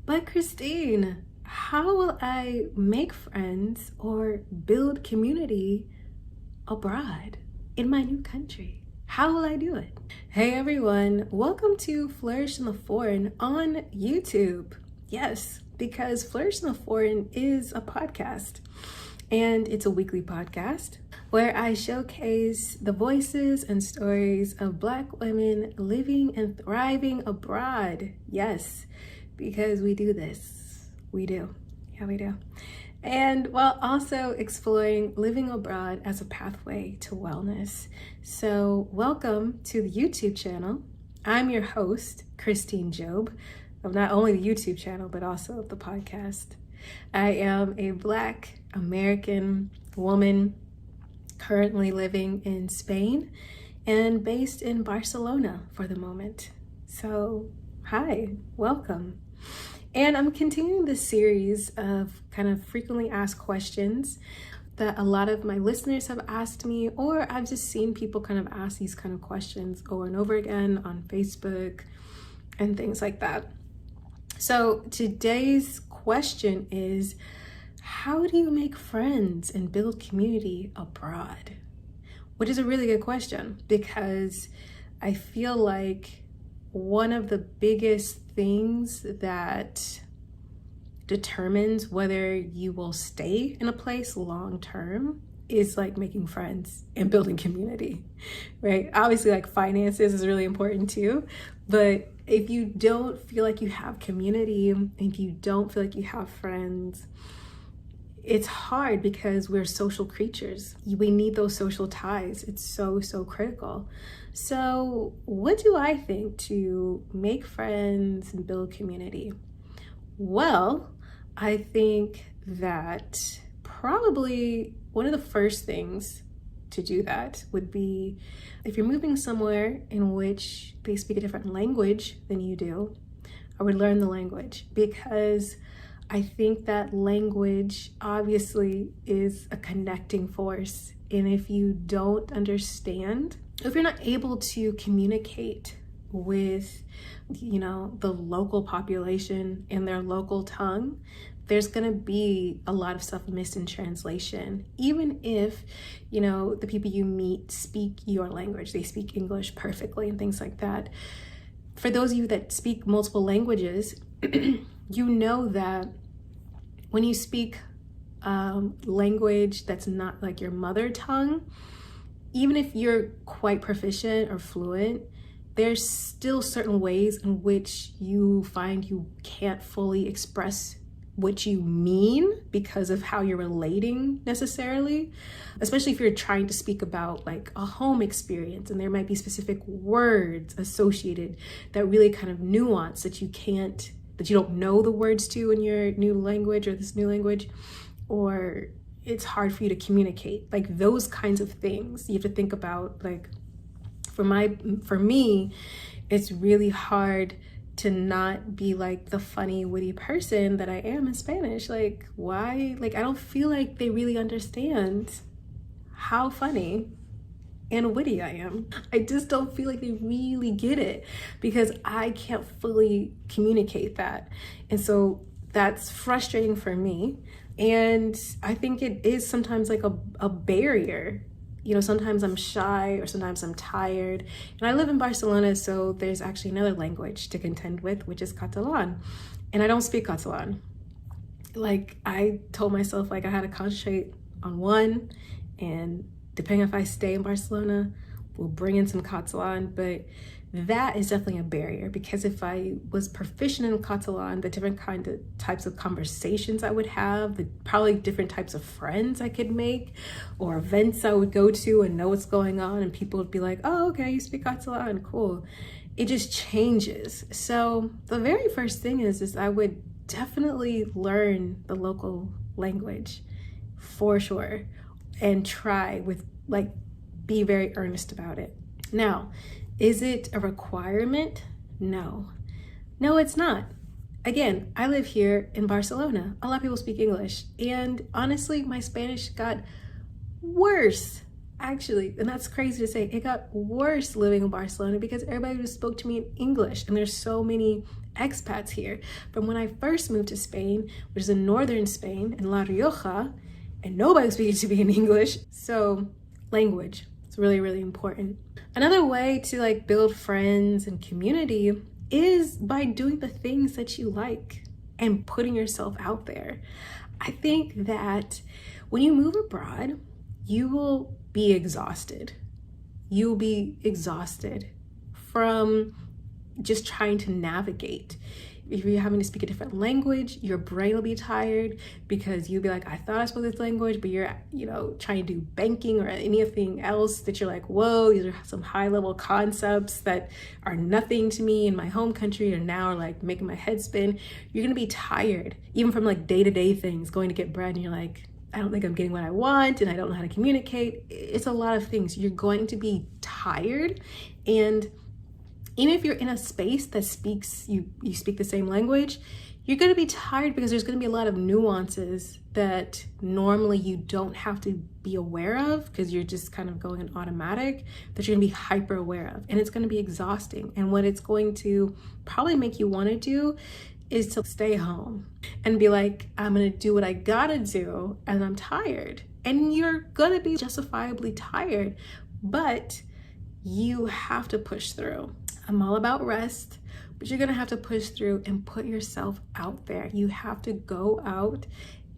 But Christine, how will I make friends or build community abroad in my new country? How will I do it? Hey everyone, welcome to Flourish in the Foreign on YouTube. Yes, because Flourish in the Foreign is a podcast, and it's a weekly podcast where I showcase the voices and stories of Black women living and thriving abroad. Yes, because we do this. We do. Yeah, we do. And while also exploring living abroad as a pathway to wellness. So welcome to the YouTube channel. I'm your host, Christine Job, of not only the YouTube channel, but also of the podcast. I am a Black American woman currently living in Spain and based in Barcelona for the moment. So hi, welcome. And I'm continuing this series of kind of frequently asked questions that a lot of my listeners have asked me, or I've just seen people kind of ask these kind of questions over and over again on Facebook and things like that. So today's question is, how do you make friends and build community abroad? Which is a really good question, because I feel like one of the biggest things that determines whether you will stay in a place long term is like making friends and building community, right? Obviously, like finances is really important too, but if you don't feel like you have community, if you don't feel like you have friends, it's hard because we're social creatures. We need those social ties. It's so critical. So what do I think to make friends and build community? Well, I think that probably one of the first things to do that would be, if you're moving somewhere in which they speak a different language than you do, I would learn the language, because I think that language obviously is a connecting force. And if you don't understand, if you're not able to communicate with, the local population in their local tongue, there's gonna be a lot of stuff missed in translation. Even if, the people you meet speak your language, they speak English perfectly and things like that. For those of you that speak multiple languages, you know that when you speak language that's not like your mother tongue, even if you're quite proficient or fluent, there's still certain ways in which you find you can't fully express what you mean because of how you're relating necessarily, especially if you're trying to speak about like a home experience, and there might be specific words associated that really kind of nuance that you don't know the words to in your new language or this new language, or it's hard for you to communicate. Like those kinds of things you have to think about. Like for me, it's really hard to not be like the funny, witty person that I am in Spanish. Like why? Like I don't feel like they really understand how funny and witty I am. I just don't feel like they really get it, because I can't fully communicate that. And so that's frustrating for me. And I think it is sometimes like a barrier. Sometimes I'm shy, or sometimes I'm tired. And I live in Barcelona, so there's actually another language to contend with, which is Catalan. And I don't speak Catalan. Like I told myself like I had to concentrate on one, and depending if I stay in Barcelona, we'll bring in some Catalan, but that is definitely a barrier, because if I was proficient in Catalan, the different types of conversations I would have, the probably different types of friends I could make, or events I would go to and know what's going on, and people would be like, oh, okay, you speak Catalan, cool. It just changes. So the very first thing is I would definitely learn the local language for sure, and try be very earnest about it. Now, is it a requirement? No, it's not. Again, I live here in Barcelona. A lot of people speak English, and honestly, my Spanish got worse Actually, and that's crazy to say, it got worse living in Barcelona because everybody just spoke to me in English, and there's so many expats here. From when I first moved to Spain, which is in northern Spain, in La Rioja, and nobody was speaking to me in English. So language is really, really important. Another way to like build friends and community is by doing the things that you like and putting yourself out there. I think that when you move abroad, you will be exhausted. You'll be exhausted from just trying to navigate. If you're having to speak a different language, your brain will be tired because you'll be like, I thought I spoke this language, but you're, trying to do banking or anything else that you're like, whoa, these are some high level concepts that are nothing to me in my home country and now are like making my head spin. You're gonna be tired, even from like day-to-day things, going to get bread and you're like, I don't think I'm getting what I want and I don't know how to communicate. It's a lot of things. You're going to be tired, and even if you're in a space that speaks, you speak the same language, you're gonna be tired because there's gonna be a lot of nuances that normally you don't have to be aware of because you're just kind of going in automatic, that you're gonna be hyper aware of. And it's gonna be exhausting. And what it's going to probably make you wanna do is to stay home and be like, I'm gonna do what I gotta do and I'm tired. And you're gonna be justifiably tired, but you have to push through. I'm all about rest, but you're gonna have to push through and put yourself out there. You have to go out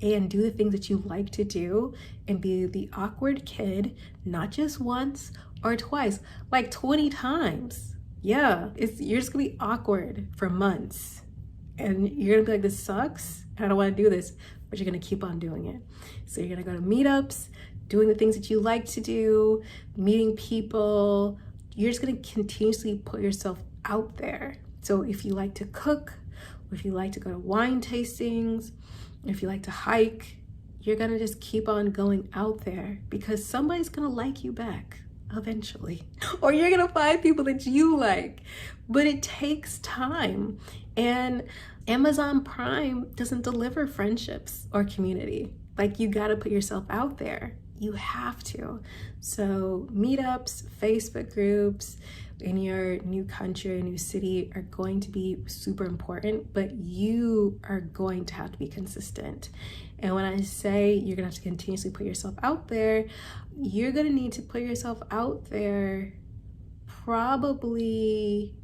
and do the things that you like to do and be the awkward kid, not just once or twice, like 20 times. Yeah, you're just gonna be awkward for months. And you're gonna be like, this sucks, I don't wanna do this, but you're gonna keep on doing it. So you're gonna go to meetups, doing the things that you like to do, meeting people. You're just gonna continuously put yourself out there. So if you like to cook, or if you like to go to wine tastings, or if you like to hike, you're gonna just keep on going out there because somebody's gonna like you back eventually. Or you're gonna find people that you like, but it takes time. And Amazon Prime doesn't deliver friendships or community. Like, you gotta put yourself out there. You have to. So meetups, Facebook groups in your new country, new city are going to be super important, but you are going to have to be consistent. And when I say you're gonna have to continuously put yourself out there, you're gonna need to put yourself out there probably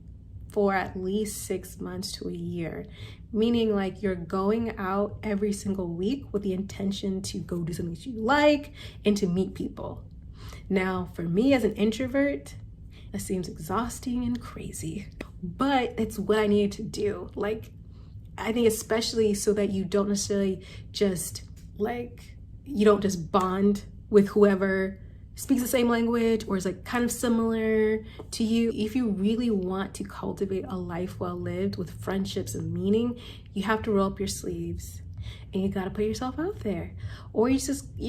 for at least 6 months to a year. Meaning like you're going out every single week with the intention to go do something that you like and to meet people. Now, for me as an introvert, that seems exhausting and crazy, but it's what I needed to do. Like, I think especially so that you don't necessarily just you don't just bond with whoever speaks the same language or is like kind of similar to you. If you really want to cultivate a life well lived with friendships and meaning, you have to roll up your sleeves and you gotta put yourself out there. Or you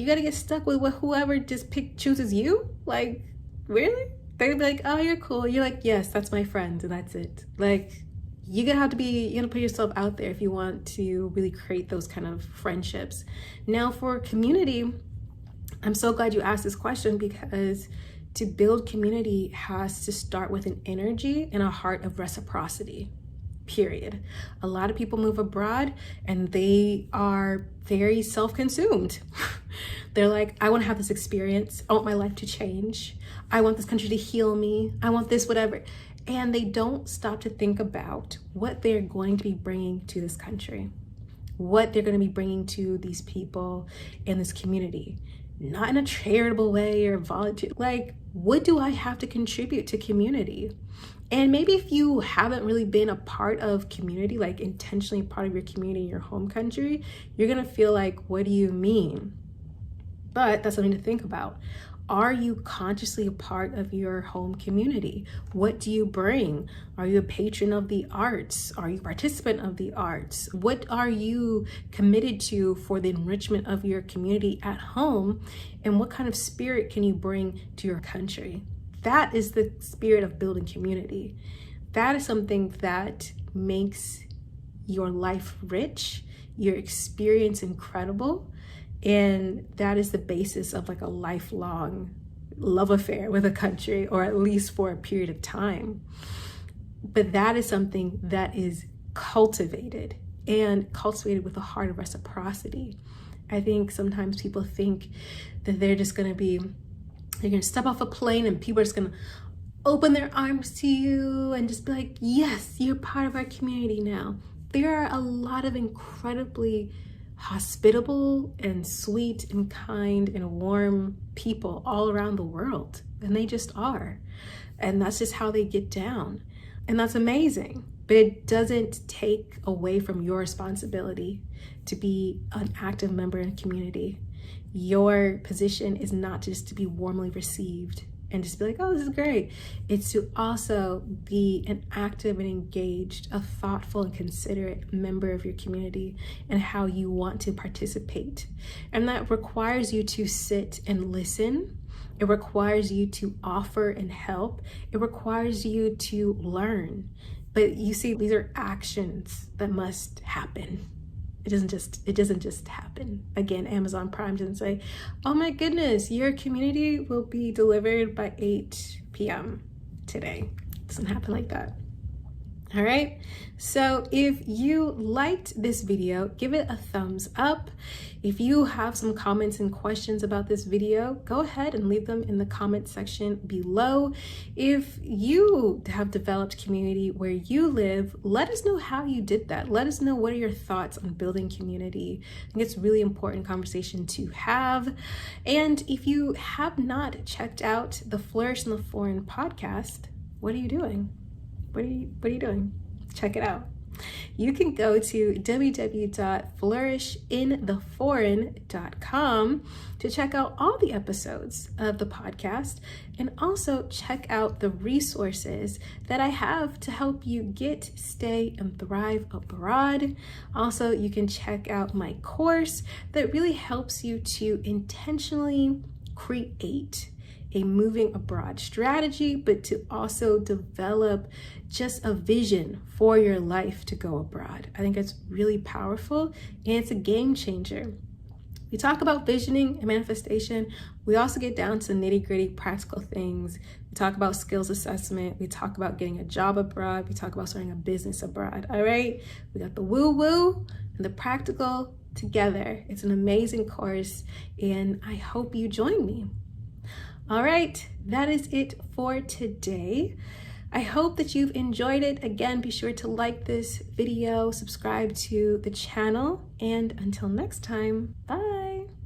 gotta get stuck with whoever just chooses you. Like, really? They'd be like, oh, you're cool. You're like, yes, that's my friend, and that's it. Like, you're gonna put yourself out there if you want to really create those kind of friendships. Now, for community, I'm so glad you asked this question, because to build community has to start with an energy and a heart of reciprocity, period. A lot of people move abroad and they are very self-consumed. They're like, I want to have this experience. I want my life to change. I want this country to heal me. I want this, whatever. And they don't stop to think about what they're going to be bringing to this country, what they're going to be bringing to these people in this community. Not in a charitable way or volunteer. Like, what do I have to contribute to community? And maybe if you haven't really been a part of community, like intentionally part of your community in your home country, you're gonna feel like, what do you mean? But that's something to think about. Are you consciously a part of your home community? What do you bring? Are you a patron of the arts? Are you a participant of the arts? What are you committed to for the enrichment of your community at home? And what kind of spirit can you bring to your country? That is the spirit of building community. That is something that makes your life rich, your experience incredible. And that is the basis of like a lifelong love affair with a country, or at least for a period of time. But that is something that is cultivated, and cultivated with a heart of reciprocity. I think sometimes people think that they're going to step off a plane and people are just going to open their arms to you and just be like, yes, you're part of our community now. There are a lot of incredibly hospitable and sweet and kind and warm people all around the world, and they just are. And that's just how they get down. And that's amazing. But it doesn't take away from your responsibility to be an active member in a community. Your position is not just to be warmly received and just be like, oh, this is great. It's to also be an active and engaged, a thoughtful and considerate member of your community and how you want to participate. And that requires you to sit and listen. It requires you to offer and help. It requires you to learn. But you see, these are actions that must happen. It doesn't just happen. Again, Amazon Prime didn't say, oh my goodness, your community will be delivered by 8 p.m. today. It doesn't happen like that. All right, so if you liked this video, give it a thumbs up. If you have some comments and questions about this video, go ahead and leave them in the comment section below. If you have developed community where you live, let us know how you did that. Let us know what are your thoughts on building community. I think it's a really important conversation to have. And if you have not checked out the Flourish in the Foreign podcast, what are you doing? What are you doing? Check it out. You can go to www.flourishintheforeign.com to check out all the episodes of the podcast, and also check out the resources that I have to help you get, stay, and thrive abroad. Also, you can check out my course that really helps you to intentionally create a moving abroad strategy, but to also develop just a vision for your life to go abroad. I think it's really powerful, and it's a game changer. We talk about visioning and manifestation. We also get down to nitty-gritty practical things. We talk about skills assessment. We talk about getting a job abroad. We talk about starting a business abroad. All right, we got the woo-woo and the practical together. It's an amazing course, and I hope you join me. All right, that is it for today. I hope that you've enjoyed it. Again, be sure to like this video, subscribe to the channel, and until next time, bye.